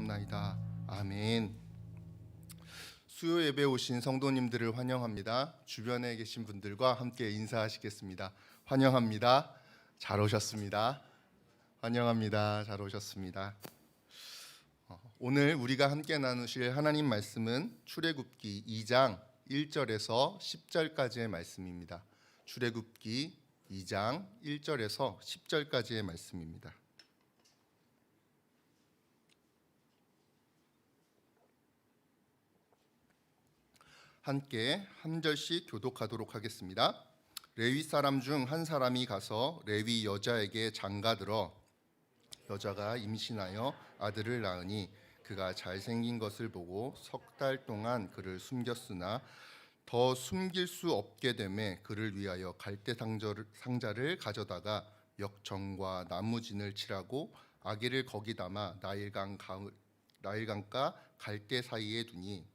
기도하옵나이다. 아멘. 수요 예배 오신 성도님들을 환영합니다. 주변에 계신 분들과 함께 인사하시겠습니다. 환영합니다. 잘 오셨습니다. 환영합니다. 잘 오셨습니다. 오늘 우리가 함께 나누실 하나님 말씀은 출애굽기 2장 1절에서 10절까지의 말씀입니다. 출애굽기 2장 1절에서 10절까지의 말씀입니다. 함께 한 절씩 교독하도록 하겠습니다. 레위 사람 중 한 사람이 가서 레위 여자에게 장가들어 여자가 임신하여 아들을 낳으니 그가 잘생긴 것을 보고 석 달 동안 그를 숨겼으나 더 숨길 수 없게 되매 그를 위하여 갈대 상자를 가져다가 역청과 나무진을 칠하고 아기를 거기 담아 나일강가 갈대 사이에 두니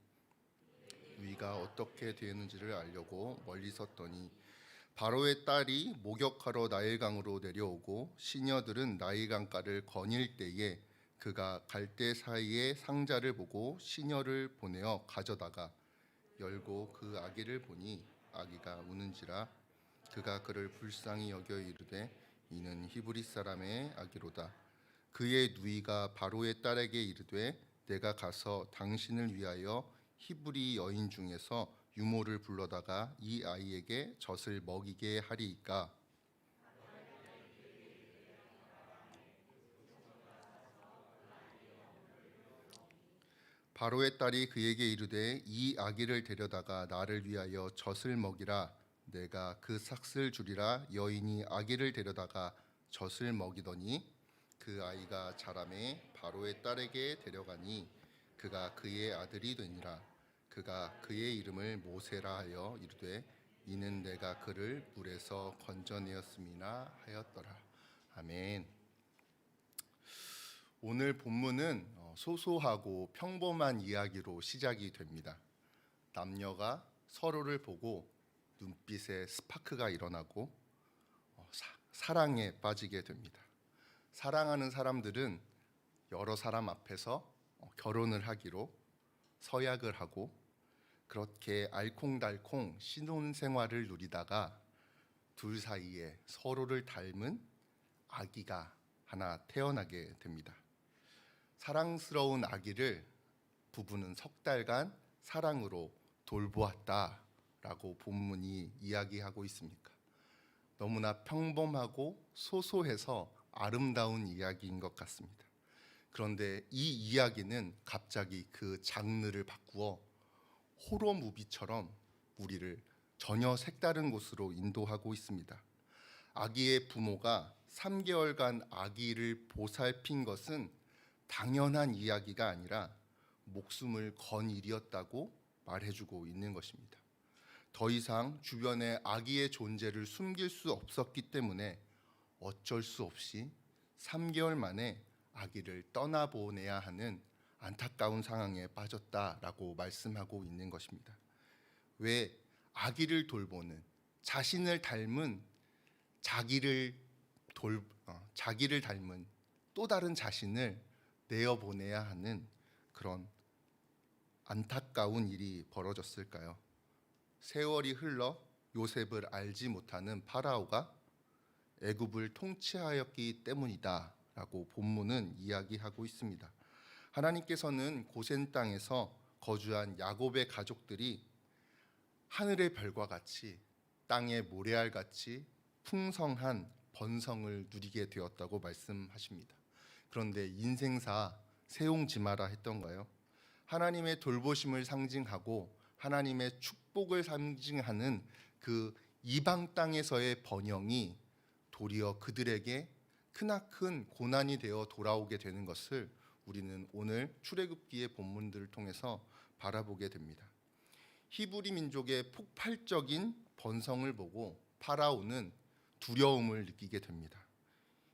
위가 어떻게 되었는지를 알려고 멀리 섰더니 바로의 딸이 목욕하러 나일강으로 내려오고 시녀들은 나일강가를 거닐 때에 그가 갈대 사이에 상자를 보고 시녀를 보내어 가져다가 열고 그 아기를 보니 아기가 우는지라 그가 그를 불쌍히 여겨 이르되 이는 히브리 사람의 아기로다. 그의 누이가 바로의 딸에게 이르되 내가 가서 당신을 위하여 히브리 여인 중에서 유모를 불러다가 이 아이에게 젖을 먹이게 하리이까. 바로의 딸이 그에게 이르되 이 아기를 데려다가 나를 위하여 젖을 먹이라. 내가 그 삭슬 주리라. 여인이 아기를 데려다가 젖을 먹이더니 그 아이가 자라매 바로의 딸에게 데려가니 그가 그의 아들이 되니라. 그가 그의 이름을 모세라 하여 이르되 이는 내가 그를 물에서 건져내었음이나 하였더라. 아멘. 오늘 본문은 소소하고 평범한 이야기로 시작이 됩니다. 남녀가 서로를 보고 눈빛에 스파크가 일어나고 사랑에 빠지게 됩니다. 사랑하는 사람들은 여러 사람 앞에서 결혼을 하기로 서약을 하고 그렇게 알콩달콩 신혼생활을 누리다가 둘 사이에 서로를 닮은 아기가 하나 태어나게 됩니다. 사랑스러운 아기를 부부는 석 달간 사랑으로 돌보았다라고 본문이 이야기하고 있습니까? 너무나 평범하고 소소해서 아름다운 이야기인 것 같습니다. 그런데 이 이야기는 갑자기 그 장르를 바꾸어 호러 무비처럼 우리를 전혀 색다른 곳으로 인도하고 있습니다. 아기의 부모가 3개월간 아기를 보살핀 것은 당연한 이야기가 아니라 목숨을 건 일이었다고 말해주고 있는 것입니다. 더 이상 주변에 아기의 존재를 숨길 수 없었기 때문에 어쩔 수 없이 3개월 만에 아기를 떠나보내야 하는 안타까운 상황에 빠졌다라고 말씀하고 있는 것입니다. 왜 아기를 돌보는 자신을 닮은 자기를 닮은 또 다른 자신을 내어보내야 하는 그런 안타까운 일이 벌어졌을까요? 세월이 흘러 요셉을 알지 못하는 파라오가 애굽을 통치하였기 때문이다라고 본문은 이야기하고 있습니다. 하나님께서는 고센 땅에서 거주한 야곱의 가족들이 하늘의 별과 같이 땅의 모래알같이 풍성한 번성을 누리게 되었다고 말씀하십니다. 그런데 인생사 세옹지마라 했던가요? 하나님의 돌보심을 상징하고 하나님의 축복을 상징하는 그 이방 땅에서의 번영이 도리어 그들에게 크나큰 고난이 되어 돌아오게 되는 것을 우리는 오늘 출애굽기의 본문들을 통해서 바라보게 됩니다. 히브리 민족의 폭발적인 번성을 보고 파라오는 두려움을 느끼게 됩니다.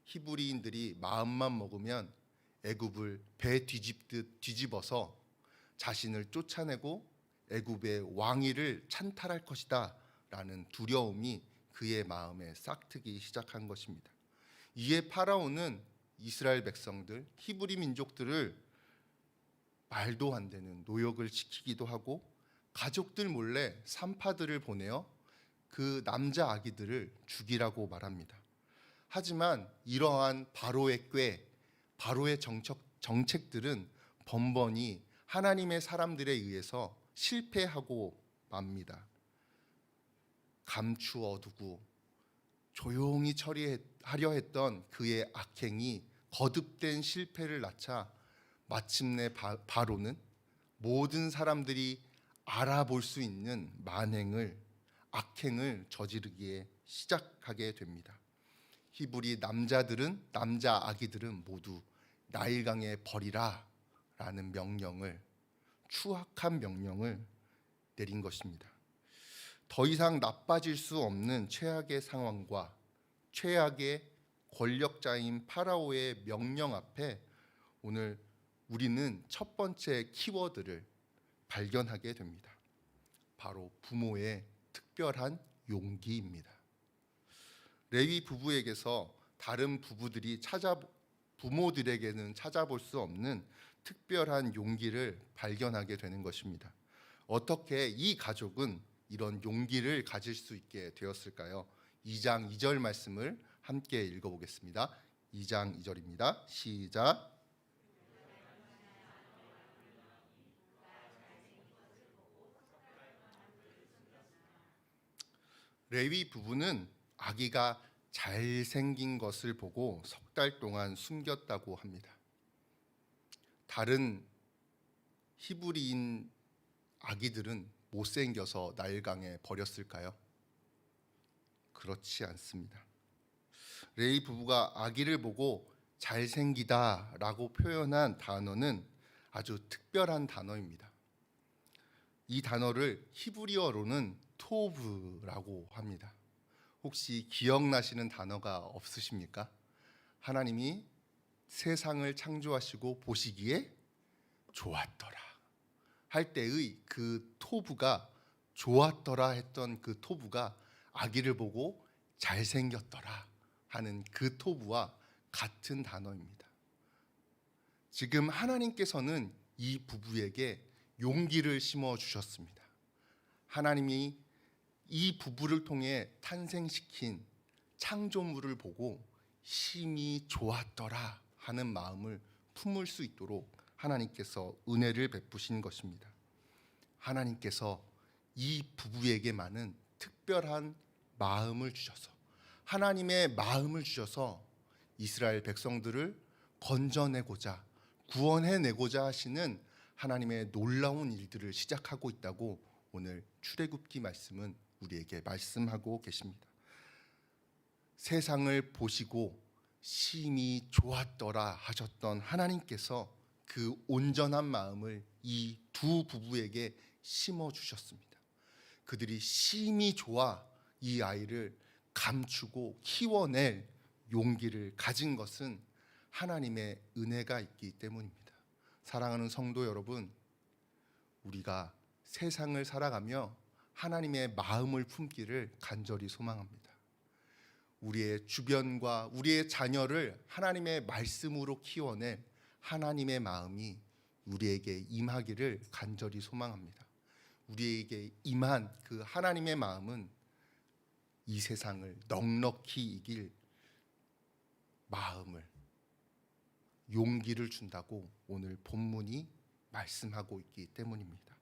히브리인들이 마음만 먹으면 애굽을 배 뒤집듯 뒤집어서 자신을 쫓아내고 애굽의 왕위를 찬탈할 것이다 라는 두려움이 그의 마음에 싹트기 시작한 것입니다. 이에 파라오는 이스라엘 백성들, 히브리 민족들을 말도 안 되는 노역을 시키기도 하고 가족들 몰래 산파들을 보내어 그 남자 아기들을 죽이라고 말합니다. 하지만 이러한 바로의 꾀, 바로의 정책들은 번번이 하나님의 사람들에 의해서 실패하고 맙니다. 감추어두고 조용히 처리하려 했던 그의 악행이 거듭된 실패를 낳자 마침내 바로는 모든 사람들이 알아볼 수 있는 악행을 저지르기에 시작하게 됩니다. 히브리 남자 아기들은 모두 나일강에 버리라 라는 추악한 명령을 내린 것입니다. 더 이상 나빠질 수 없는 최악의 상황과 최악의 권력자인 파라오의 명령 앞에 오늘 우리는 첫 번째 키워드를 발견하게 됩니다. 바로 부모의 특별한 용기입니다. 레위 부부에게서 다른 부모들에게는 찾아볼 수 없는 특별한 용기를 발견하게 되는 것입니다. 어떻게 이 가족은 이런 용기를 가질 수 있게 되었을까요? 2장 2절 말씀을 함께 읽어보겠습니다. 2장 2절입니다. 시작. 레위 부부는 아기가 잘생긴 것을 보고 석 달 동안 숨겼다고 합니다. 다른 히브리인 아기들은 못생겨서 나일강에 버렸을까요? 그렇지 않습니다. 레위 부부가 아기를 보고 잘생기다라고 표현한 단어는 아주 특별한 단어입니다. 이 단어를 히브리어로는 토브라고 합니다. 혹시 기억나시는 단어가 없으십니까? 하나님이 세상을 창조하시고 보시기에 좋았더라 할 때의 그 토브가, 좋았더라 했던 그 토브가 아기를 보고 잘생겼더라 하는 그 토브와 같은 단어입니다. 지금 하나님께서는 이 부부에게 용기를 심어 주셨습니다. 하나님이 이 부부를 통해 탄생시킨 창조물을 보고 심히 좋았더라 하는 마음을 품을 수 있도록 하나님께서 은혜를 베푸신 것입니다. 하나님께서 이 부부에게만은 특별한 마음을 주셔서, 하나님의 마음을 주셔서 이스라엘 백성들을 건져내고자, 구원해내고자 하시는 하나님의 놀라운 일들을 시작하고 있다고 오늘 출애굽기 말씀은 우리에게 말씀하고 계십니다. 세상을 보시고 심히 좋았더라 하셨던 하나님께서 그 온전한 마음을 이 두 부부에게 심어 주셨습니다. 그들이 심히 좋아 이 아이를 감추고 키워낼 용기를 가진 것은 하나님의 은혜가 있기 때문입니다. 사랑하는 성도 여러분, 우리가 세상을 살아가며 하나님의 마음을 품기를 간절히 소망합니다. 우리의 주변과 우리의 자녀를 하나님의 말씀으로 키워낼 하나님의 마음이 우리에게 임하기를 간절히 소망합니다. 우리에게 임한 그 하나님의 마음은 이 세상을 넉넉히 이길 마음을, 용기를 준다고 오늘 본문이 말씀하고 있기 때문입니다.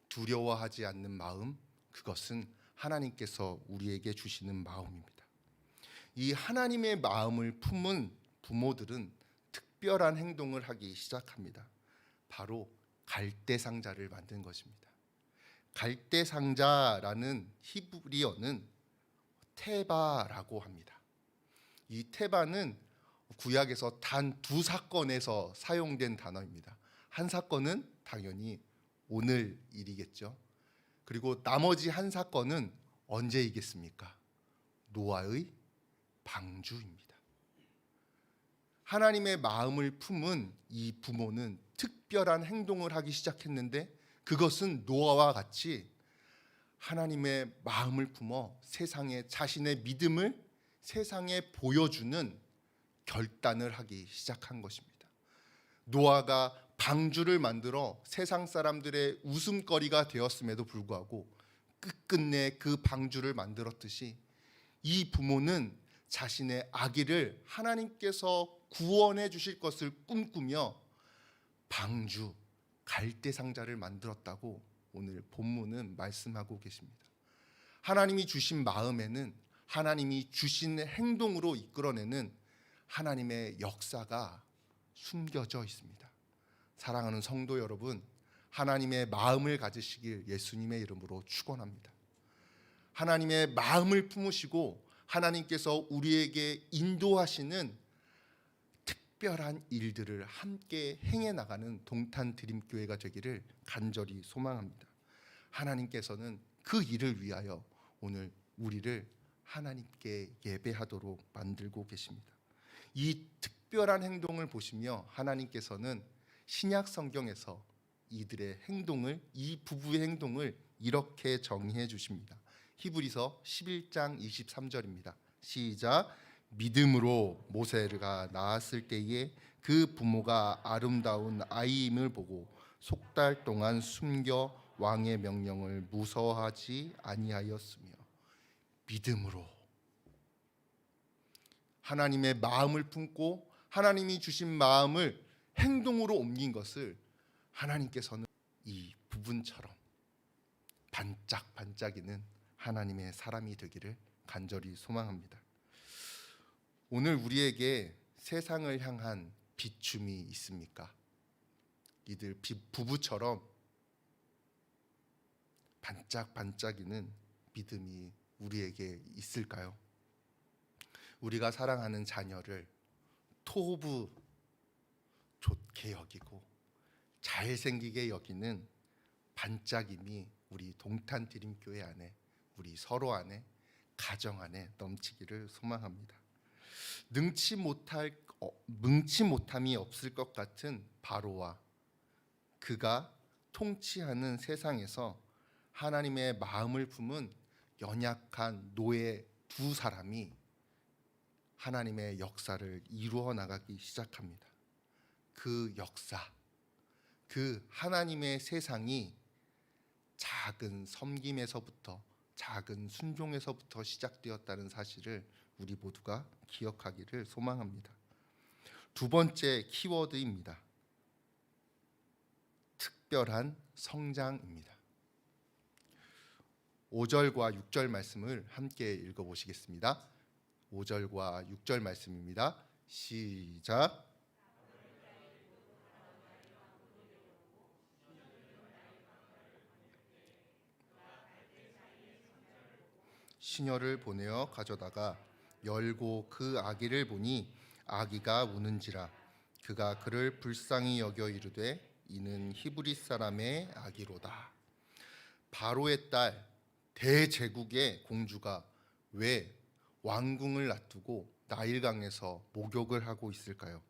두려워하지 않는 마음, 그것은 하나님께서 우리에게 주시는 마음입니다. 이 하나님의 마음을 품은 부모들은 특별한 행동을 하기 시작합니다. 바로 갈대상자를 만든 것입니다. 갈대상자라는 히브리어는 테바라고 합니다. 이 테바는 구약에서 단 2사건에서 사용된 단어입니다. 한 사건은 당연히 오늘 일이겠죠. 그리고 나머지 한 사건은 언제이겠습니까? 노아의 방주입니다. 하나님의 마음을 품은 이 부모는 특별한 행동을 하기 시작했는데 그것은 노아와 같이 하나님의 마음을 품어 세상에 자신의 믿음을 세상에 보여주는 결단을 하기 시작한 것입니다. 노아가 방주를 만들어 세상 사람들의 웃음거리가 되었음에도 불구하고 끝끝내 그 방주를 만들었듯이 이 부모는 자신의 아기를 하나님께서 구원해 주실 것을 꿈꾸며 방주, 갈대상자를 만들었다고 오늘 본문은 말씀하고 계십니다. 하나님이 주신 마음에는 하나님이 주신 행동으로 이끌어내는 하나님의 역사가 숨겨져 있습니다. 사랑하는 성도 여러분, 하나님의 마음을 가지시길 예수님의 이름으로 축원합니다. 하나님의 마음을 품으시고 하나님께서 우리에게 인도하시는 특별한 일들을 함께 행해 나가는 동탄 드림교회가 되기를 간절히 소망합니다. 하나님께서는 그 일을 위하여 오늘 우리를 하나님께 예배하도록 만들고 계십니다. 이 특별한 행동을 보시며 하나님께서는 신약 성경에서 이들의 행동을, 이 부부의 행동을 이렇게 정의해 주십니다. 히브리서 11장 23절입니다. 시작. 믿음으로 모세가 낳았을 때에 그 부모가 아름다운 아이임을 보고 석 달 동안 숨겨 왕의 명령을 무서워하지 아니하였으며. 믿음으로 하나님의 마음을 품고 하나님이 주신 마음을 행동으로 옮긴 것을 하나님께서는 이 부분처럼 반짝반짝이는 하나님의 사람이 되기를 간절히 소망합니다. 오늘 우리에게 세상을 향한 비춤이 있습니까? 이들 부부처럼 반짝반짝이는 믿음이 우리에게 있을까요? 우리가 사랑하는 자녀를 토부 좋게 여기고 잘생기게 여기는 반짝임이 우리 동탄 드림교회 안에, 우리 서로 안에, 가정 안에 넘치기를 소망합니다. 능치 못함이 없을 것 같은 바로와 그가 통치하는 세상에서 하나님의 마음을 품은 연약한 노예 두 사람이 하나님의 역사를 이루어 나가기 시작합니다. 그 역사, 그 하나님의 세상이 작은 섬김에서부터, 작은 순종에서부터 시작되었다는 사실을 우리 모두가 기억하기를 소망합니다. 두 번째 키워드입니다. 특별한 성장입니다. 5절과 6절 말씀을 함께 읽어보시겠습니다. 5절과 6절 말씀입니다. 시작. 시녀를 보내어 가져다가 열고 그 아기를 보니 아기가 우는지라. 그가 그를 불쌍히 여겨 이르되 이는 히브리 사람의 아기로다. 바로의 딸 대제국의 공주가 왜 왕궁을 놔두고 나일강에서 목욕을 하고 있을까요?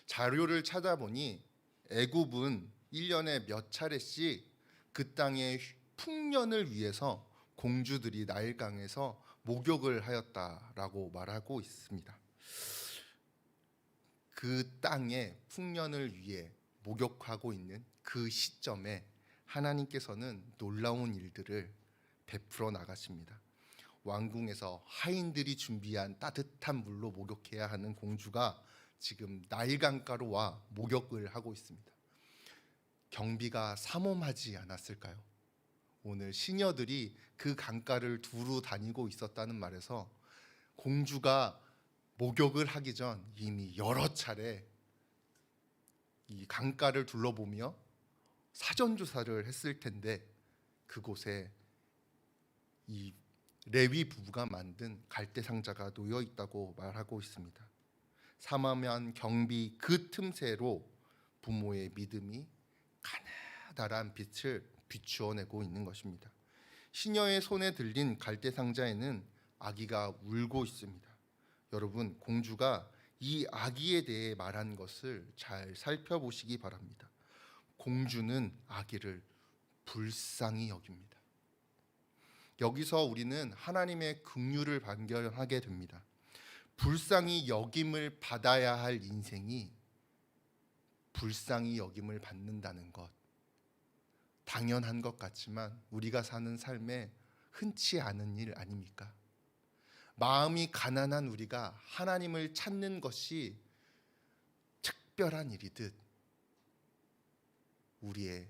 자료를 찾아보니 애굽은 1년에 몇 차례씩 그 땅의 풍년을 위해서 공주들이 나일강에서 목욕을 하였다라고 말하고 있습니다. 그 땅의 풍년을 위해 목욕하고 있는 그 시점에 하나님께서는 놀라운 일들을 베풀어 나가십니다. 왕궁에서 하인들이 준비한 따뜻한 물로 목욕해야 하는 공주가 지금 나일강가로 와 목욕을 하고 있습니다. 경비가 삼엄하지 않았을까요? 오늘 시녀들이 그 강가를 두루 다니고 있었다는 말에서 공주가 목욕을 하기 전 이미 여러 차례 이 강가를 둘러보며 사전 조사를 했을 텐데 그곳에 이 레위 부부가 만든 갈대 상자가 놓여 있다고 말하고 있습니다. 삼엄한 경비 그 틈새로 부모의 믿음이 가느다란 빛을 비추어내고 있는 것입니다. 시녀의 손에 들린 갈대 상자에는 아기가 울고 있습니다. 여러분, 공주가 이 아기에 대해 말한 것을 잘 살펴보시기 바랍니다. 공주는 아기를 불쌍히 여깁니다. 여기서 우리는 하나님의 긍휼을 발견하게 됩니다. 불쌍히 여김을 받아야 할 인생이 불쌍히 여김을 받는다는 것, 당연한 것 같지만 우리가 사는 삶에 흔치 않은 일 아닙니까? 마음이 가난한 우리가 하나님을 찾는 것이 특별한 일이듯 우리의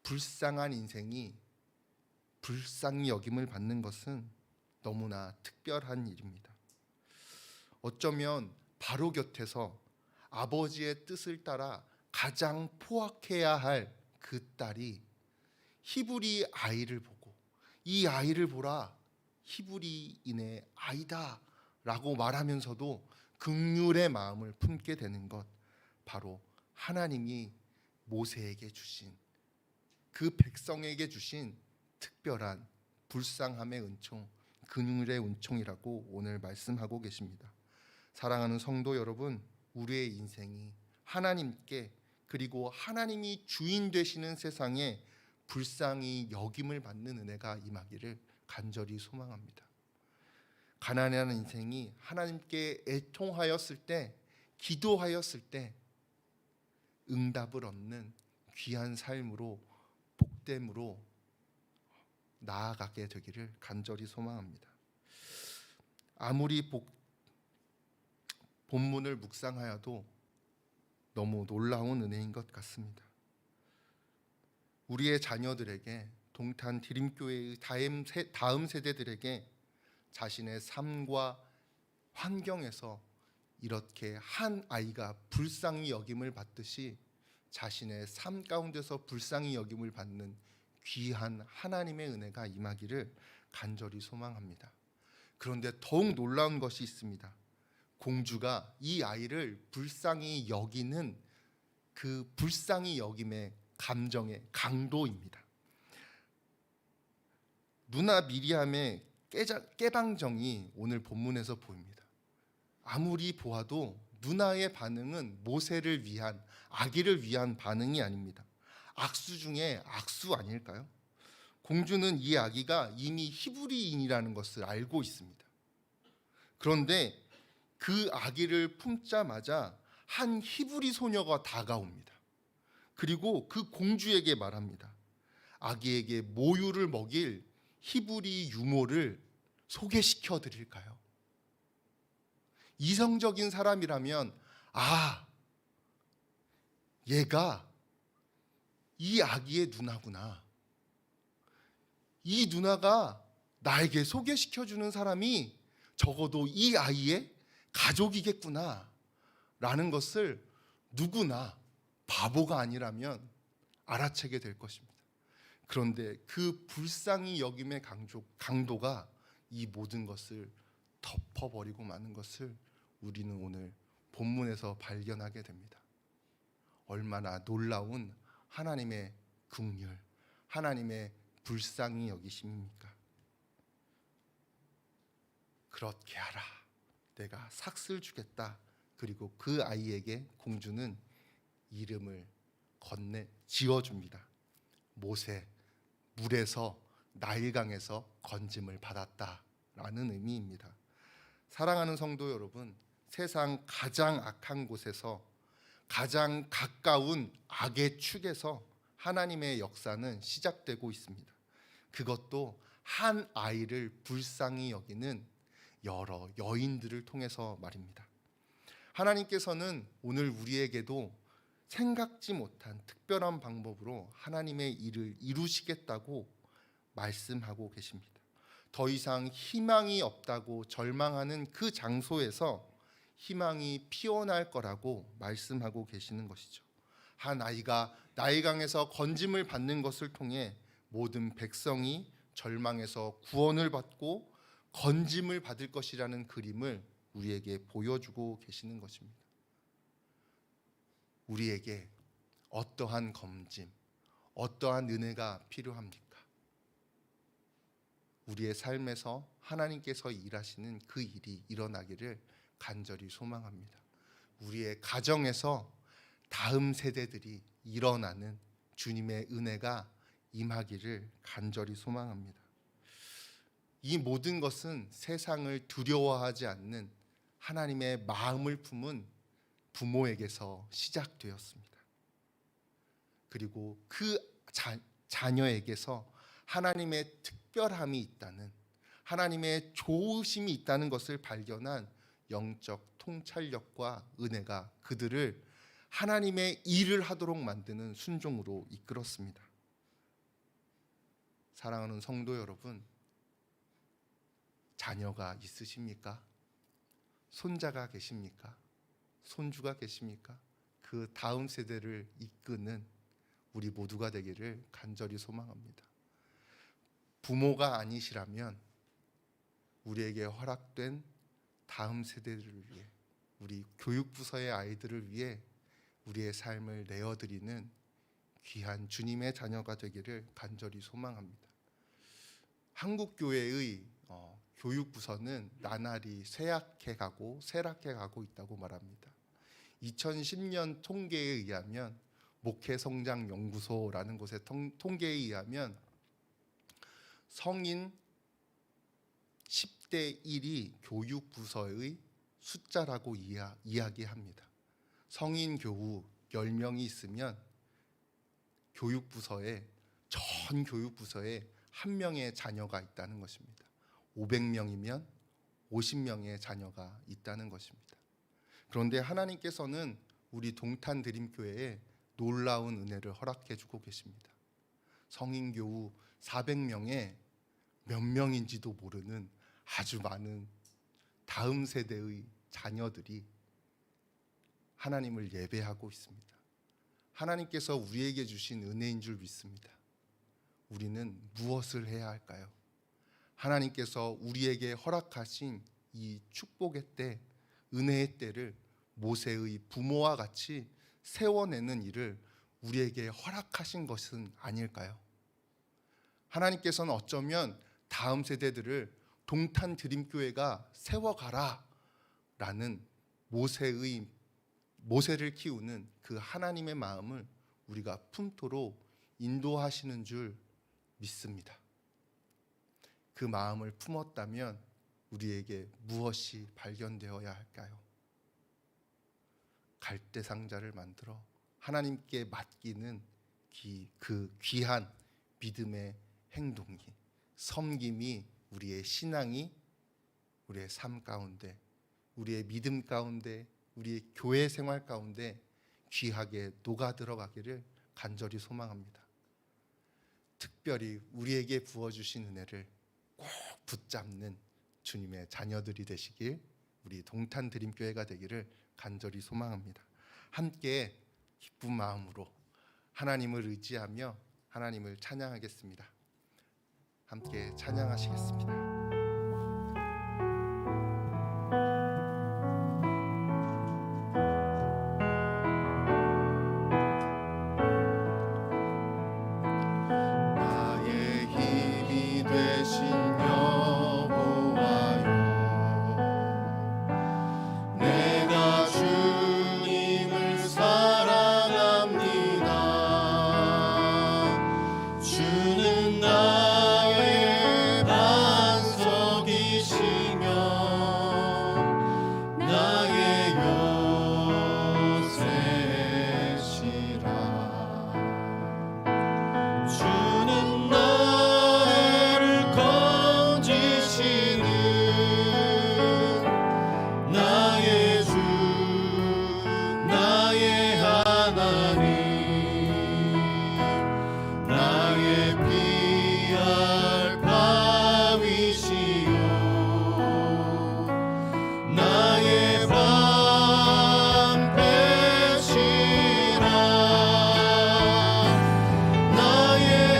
불쌍한 인생이 불쌍히 여김을 받는 것은 너무나 특별한 일입니다. 어쩌면 바로 곁에서 아버지의 뜻을 따라 가장 포악해야 할 그 딸이 히브리 아이를 보고 이 아이를 보라, 히브리인의 아이다 라고 말하면서도 긍휼의 마음을 품게 되는 것, 바로 하나님이 모세에게 주신, 그 백성에게 주신 특별한 불쌍함의 은총, 긍휼의 은총이라고 오늘 말씀하고 계십니다. 사랑하는 성도 여러분, 우리의 인생이 하나님께, 그리고 하나님이 주인 되시는 세상에 불쌍히 여김을 받는 은혜가 임하기를 간절히 소망합니다. 가난한 인생이 하나님께 애통하였을 때, 기도하였을 때 응답을 얻는 귀한 삶으로, 복됨으로 나아가게 되기를 간절히 소망합니다. 아무리 본문을 묵상하여도 너무 놀라운 은혜인 것 같습니다. 우리의 자녀들에게, 동탄 디림교회의 다음 세대들에게 자신의 삶과 환경에서 이렇게 한 아이가 불쌍히 여김을 받듯이 자신의 삶 가운데서 불쌍히 여김을 받는 귀한 하나님의 은혜가 임하기를 간절히 소망합니다. 그런데 더욱 놀라운 것이 있습니다. 공주가 이 아이를 불쌍히 여기는 그 불쌍히 여김의 감정의 강도입니다. 누나 미리암의 깨방정이 오늘 본문에서 보입니다. 아무리 보아도 누나의 반응은 모세를 위한, 아기를 위한 반응이 아닙니다. 악수 중에 악수 아닐까요? 공주는 이 아기가 이미 히브리인이라는 것을 알고 있습니다. 그런데 그 아기를 품자마자 한 히브리 소녀가 다가옵니다. 그리고 그 공주에게 말합니다. 아기에게 모유를 먹일 히브리 유모를 소개시켜 드릴까요? 이성적인 사람이라면 얘가 이 아기의 누나구나, 이 누나가 나에게 소개시켜주는 사람이 적어도 이 아이의 가족이겠구나 라는 것을 누구나 바보가 아니라면 알아채게 될 것입니다. 그런데 그 불쌍히 여김의 강도가 이 모든 것을 덮어버리고 마는 것을 우리는 오늘 본문에서 발견하게 됩니다. 얼마나 놀라운 하나님의 긍휼, 하나님의 불쌍히 여기심입니까? 그렇게 하라, 내가 삭슬 주겠다. 그리고 그 아이에게 공주는 이름을 지어줍니다. 모세, 물에서, 나일강에서 건짐을 받았다라는 의미입니다. 사랑하는 성도 여러분, 세상 가장 악한 곳에서, 가장 가까운 악의 축에서 하나님의 역사는 시작되고 있습니다. 그것도 한 아이를 불쌍히 여기는 여러 여인들을 통해서 말입니다. 하나님께서는 오늘 우리에게도 생각지 못한 특별한 방법으로 하나님의 일을 이루시겠다고 말씀하고 계십니다. 더 이상 희망이 없다고 절망하는 그 장소에서 희망이 피어날 거라고 말씀하고 계시는 것이죠. 한 아이가 나일강에서 건짐을 받는 것을 통해 모든 백성이 절망에서 구원을 받고 건짐을 받을 것이라는 그림을 우리에게 보여주고 계시는 것입니다. 우리에게 어떠한 건짐, 어떠한 은혜가 필요합니까? 우리의 삶에서 하나님께서 일하시는 그 일이 일어나기를 간절히 소망합니다. 우리의 가정에서 다음 세대들이 일어나는 주님의 은혜가 임하기를 간절히 소망합니다. 이 모든 것은 세상을 두려워하지 않는 하나님의 마음을 품은 부모에게서 시작되었습니다. 그리고 그 자녀에게서 하나님의 특별함이 있다는, 하나님의 좋으심이 있다는 것을 발견한 영적 통찰력과 은혜가 그들을 하나님의 일을 하도록 만드는 순종으로 이끌었습니다. 사랑하는 성도 여러분, 자녀가 있으십니까? 손자가 계십니까? 손주가 계십니까? 그 다음 세대를 이끄는 우리 모두가 되기를 간절히 소망합니다. 부모가 아니시라면 우리에게 허락된 다음 세대를 위해, 우리 교육부서의 아이들을 위해 우리의 삶을 내어드리는 귀한 주님의 자녀가 되기를 간절히 소망합니다. 한국교회의 교육부서는 나날이 쇠락해 가고 있다고 말합니다. 2010년 통계에 의하면, 목회성장연구소라는 곳의 통계에 의하면 성인 10대 1이 교육부서의 숫자라고 이야기합니다. 성인 교우 10명이 있으면 전 교육부서에 1명의 자녀가 있다는 것입니다. 500명이면 50명의 자녀가 있다는 것입니다. 그런데 하나님께서는 우리 동탄드림교회에 놀라운 은혜를 허락해 주고 계십니다. 성인 교우 400명에 몇 명인지도 모르는 아주 많은 다음 세대의 자녀들이 하나님을 예배하고 있습니다. 하나님께서 우리에게 주신 은혜인 줄 믿습니다. 우리는 무엇을 해야 할까요? 하나님께서 우리에게 허락하신 이 축복의 때, 은혜의 때를 모세의 부모와 같이 세워내는 일을 우리에게 허락하신 것은 아닐까요? 하나님께서는 어쩌면 다음 세대들을 동탄드림교회가 세워가라 라는 모세를 키우는 그 하나님의 마음을 우리가 품도록 인도하시는 줄 믿습니다. 그 마음을 품었다면 우리에게 무엇이 발견되어야 할까요? 갈대 상자를 만들어 하나님께 맡기는 그 귀한 믿음의 행동이, 섬김이, 우리의 신앙이 우리의 삶 가운데, 우리의 믿음 가운데, 우리의 교회 생활 가운데 귀하게 녹아 들어가기를 간절히 소망합니다. 특별히 우리에게 부어주신 은혜를 꼭 붙잡는 주님의 자녀들이 되시길, 우리 동탄드림교회가 되기를 간절히 소망합니다. 함께 기쁜 마음으로 하나님을 의지하며 하나님을 찬양하겠습니다. 함께 찬양하시겠습니다. 나의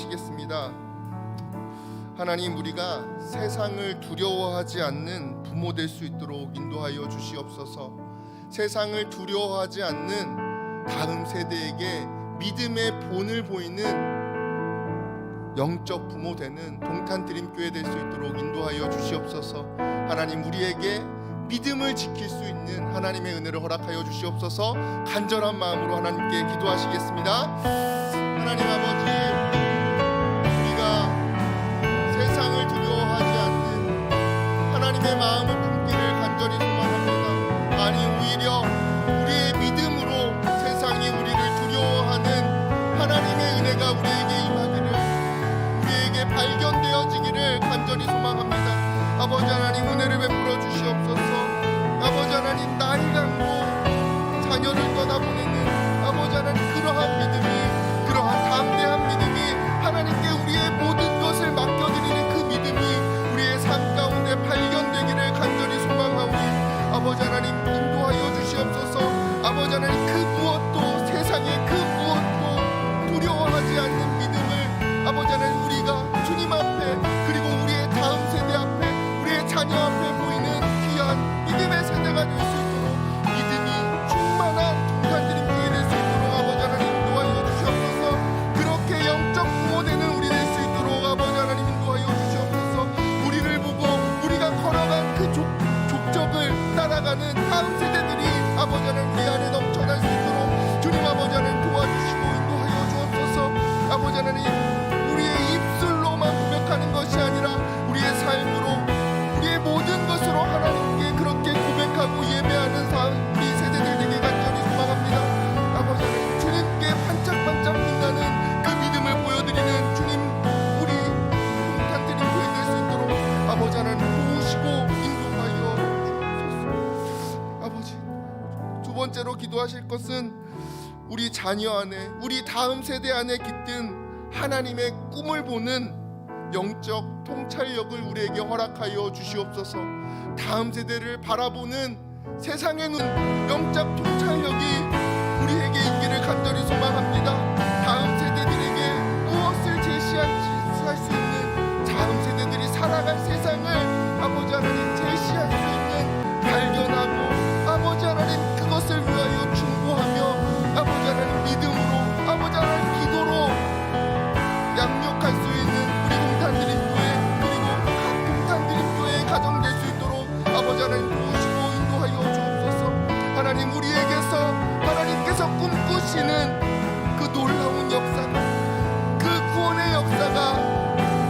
기도하시겠습니다. 하나님, 우리가 세상을 두려워하지 않는 부모 될 수 있도록 인도하여 주시옵소서. 세상을 두려워하지 않는 다음 세대에게 믿음의 본을 보이는 영적 부모 되는 동탄드림교회 될 수 있도록 인도하여 주시옵소서. 하나님, 우리에게 믿음을 지킬 수 있는 하나님의 은혜를 허락하여 주시옵소서. 간절한 마음으로 하나님께 기도하시겠습니다. 하나님 아버지, 우리가 세상을 두려워하지 않는 하나님의 마음을 품기를 간절히 소망합니다. 아니, 오히려 우리의 믿음으로 세상이 우리를 두려워하는 하나님의 은혜가 우리에게 임하기를, 우리에게 발견되어지기를 간절히 소망합니다. 아버지 하나님, 은혜를 베풀어 주시옵소서. 아버지 하나님, 나이 강고 자녀를 떠나보내는 아버지 하나님, 그러한 믿음이, 그러한 담대한 믿음이, 하나님께 우리의 모든 것을 맡겨드리는 그 믿음이 우리의 삶 가운데 발견되기를 간절히 소망하오니 아버지 하나님, 인도하여 주시옵소서. 아버지 하나님, 그 무엇도, 세상의 그 무엇도 두려워하지 않는 믿음을 아버지 하나님, 우리가 주님 앞에, 그리고 우리의 다음 세대 앞에, 우리의 자녀 앞에 보이는 귀한 믿음의 세대가 될 수 있도록, 믿음이 충만한 동탄드림교회 될 수 있도록 아버지 하나님 인도하여 주시옵소서. 그렇게 영적 부모 되는 우리 될 수 있도록 아버지 하나님 인도하여 주시옵소서. 우리를 보고 우리가 걸어간 그 족적을 따라가는 다음 세대들이 아버지 하나님 우리 안에 넘쳐날 수 있도록 주님 아버지 하나님 도와주시고 인도하여 주옵소서. 아버지 하나님, 우리의 입술로만 고백하는 것이 아니라 우리의 삶으로, 우리의 모든 것으로 하나님께 그렇게 고백하고 예배하는 우리 세대들 되게 간절히 소망합니다. 아버지 하나님, 주님께 반짝반짝 빛나는 그 믿음을 보여드리는 주님, 우리 동탄드림교회 될 수 있도록 아버지 하나님 도우시고 인도하여 주옵소서. 아버지, 두 번째로 기도하실 것은 우리 자녀 안에, 우리 다음 세대 안에 깃든 하나님의 꿈을 보는 영적 통찰력을 우리에게 허락하여 주시옵소서. 다음 세대를 바라보는 세상의 눈, 영적 통찰력이 우리에게 있기를 간절히 소망합니다. 다음 세대들에게 무엇을 제시할 수 있는, 다음 세대들이 살아갈 세상을 아버지 하나님 제시할 수 있는, 발견하고 아버지 하나님 그것을 위하여 충고하며 아버지 하나님 믿음으로, 아버지 하나님 기도로 양육할 수 있는 우리 동탄드림교회, 그리고 각 동탄드림교회의 가정 될 수 있도록 아버지 하나님 도우시고 인도하여 주옵소서. 하나님, 우리에게서 하나님께서 꿈꾸시는 그 놀라운 역사가, 그 구원의 역사가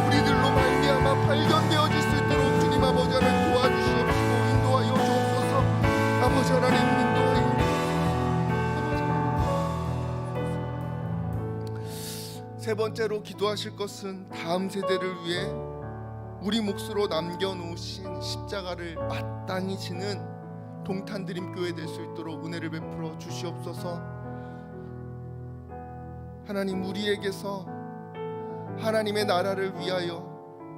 우리들로 말미암아 발견되어질 수 있도록 주님 아버지 하나님 도와주시옵시고 인도하여 주옵소서. 아버지 하나님 인도하여. 세 번째로 기도하실 것은 다음 세대를 위해 우리 몫으로 남겨놓으신 십자가를 마땅히 지는 동탄드림교회 될 수 있도록 은혜를 베풀어 주시옵소서. 하나님, 우리에게서 하나님의 나라를 위하여,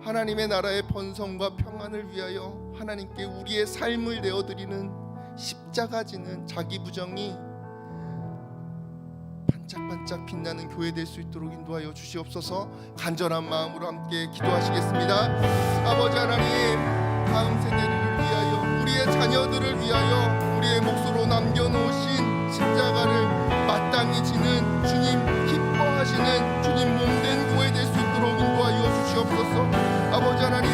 하나님의 나라의 번성과 평안을 위하여 하나님께 우리의 삶을 내어드리는 십자가 지는 자기 부정이 반짝반짝 빛나는 교회 될 수 있도록 인도하여 주시옵소서. 간절한 마음으로 함께 기도하시겠습니다. 아버지 하나님, 다음 세대를 위하여, 우리의 자녀들을 위하여 우리의 몫으로 남겨놓으신 십자가를 마땅히 지는 주님, 기뻐하시는 주님 몸된 교회 될 수 있도록 인도하여 주시옵소서. 아버지 하나님,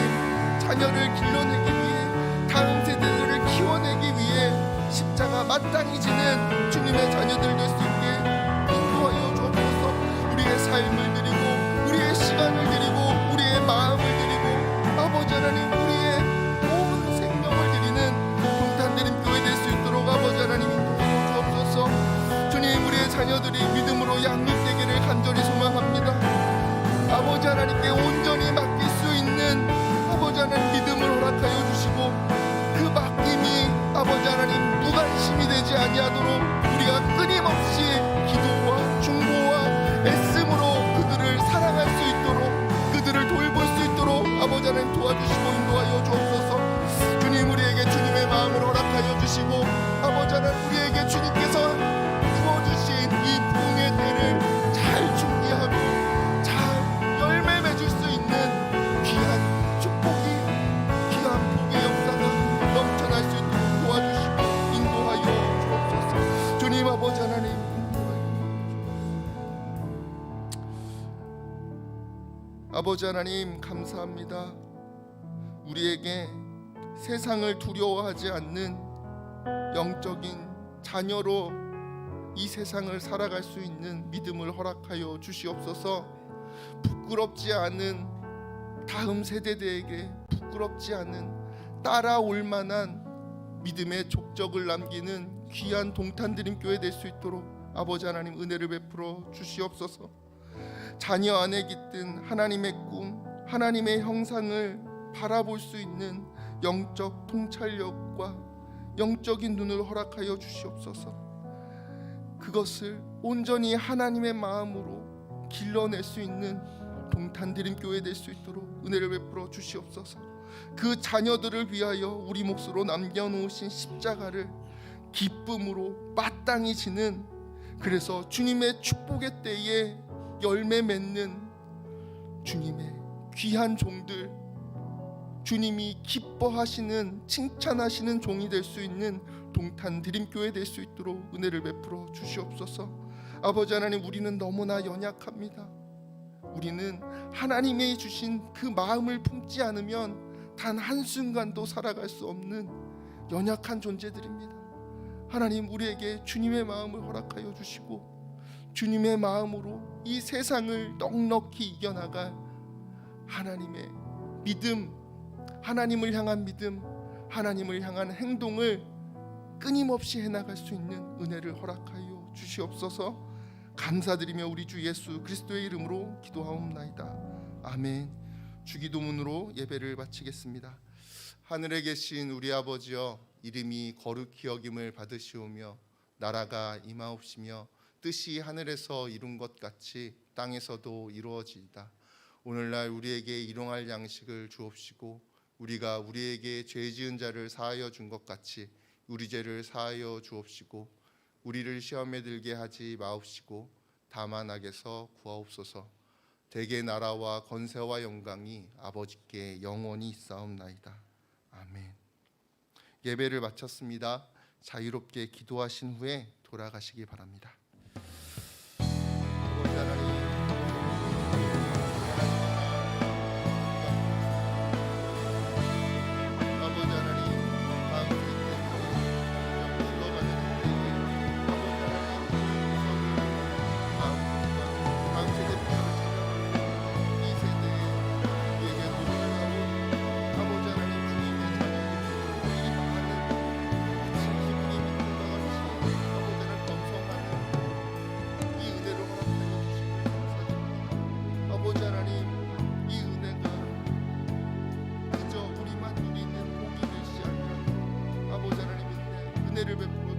자녀를 길러내기 위해, 다음 세대들을 키워내기 위해 십자가 마땅히 지는 주님의 자녀들 될 수 있게 인도하여 주옵소서. 우리의 삶을 드리고, 우리의 시간을 드리고, 우리의 마음을 드리고, 아버지 하나님 우리의 온 생명을 드리는 동탄드림교회 될 수 있도록 아버지 하나님 인도하여 주옵소서. 주님, 우리의 자녀들이 믿음으로 양육되기를 간절히 소망합니다. 아버지 하나님께 온전히 맡길 수 있는 아버지 하나님 믿음을 허락하여 주시고, 그 맡김이 아버지 하나님 무관심이 되지 아니하도록 우리가 끊임없이 기도와 중보와 애씀으로 그들을 사랑할 수 있도록, 그들을 돌볼 수 있도록 아버지 하나님 도와주시고 인도하여 주옵소서. 주님, 우리에게 주님의 마음을 허락하여 주시고, 아버지 하나님 우리에게 주님께서 부어주신 이 부흥의 때를 잘 준비하고 잘 아버지 하나님 감사합니다. 우리에게 세상을 두려워하지 않는 영적인 자녀로 이 세상을 살아갈 수 있는 믿음을 허락하여 주시옵소서. 부끄럽지 않은 다음 세대들에게 부끄럽지 않은 따라올 만한 믿음의 족적을 남기는 귀한 동탄드림교회 될 수 있도록 아버지 하나님 은혜를 베풀어 주시옵소서. 자녀 안에 깃든 하나님의 꿈, 하나님의 형상을 바라볼 수 있는 영적 통찰력과 영적인 눈을 허락하여 주시옵소서. 그것을 온전히 하나님의 마음으로 길러낼 수 있는 동탄드림교회 될 수 있도록 은혜를 베풀어 주시옵소서. 그 자녀들을 위하여 우리 몫으로 남겨놓으신 십자가를 기쁨으로 마땅히 지는, 그래서 주님의 축복의 때에 열매 맺는 주님의 귀한 종들, 주님이 기뻐하시는 칭찬하시는 종이 될 수 있는 동탄드림교회 될 수 있도록 은혜를 베풀어 주시옵소서. 아버지 하나님, 우리는 너무나 연약합니다. 우리는 하나님이 주신 그 마음을 품지 않으면 단 한순간도 살아갈 수 없는 연약한 존재들입니다. 하나님, 우리에게 주님의 마음을 허락하여 주시고 주님의 마음으로 이 세상을 넉넉히 이겨나갈 하나님의 믿음, 하나님을 향한 믿음, 하나님을 향한 행동을 끊임없이 해나갈 수 있는 은혜를 허락하여 주시옵소서. 감사드리며 우리 주 예수 그리스도의 이름으로 기도하옵나이다. 아멘. 주기도문으로 예배를 마치겠습니다. 하늘에 계신 우리 아버지여, 이름이 거룩히 여김을 받으시오며 나라가 임하옵시며 뜻이 하늘에서 이룬 것 같이 땅에서도 이루어지이다. 오늘날 우리에게 일용할 양식을 주옵시고 우리가 우리에게 죄 지은 자를 사하여 준 것 같이 우리 죄를 사하여 주옵시고 우리를 시험에 들게 하지 마옵시고 다만 악에서 구하옵소서. 대개 나라와 권세와 영광이 아버지께 영원히 있사옵나이다. 아멘. 예배를 마쳤습니다. 자유롭게 기도하신 후에 돌아가시기 바랍니다. 아버지 하나님, 은혜를 베풀어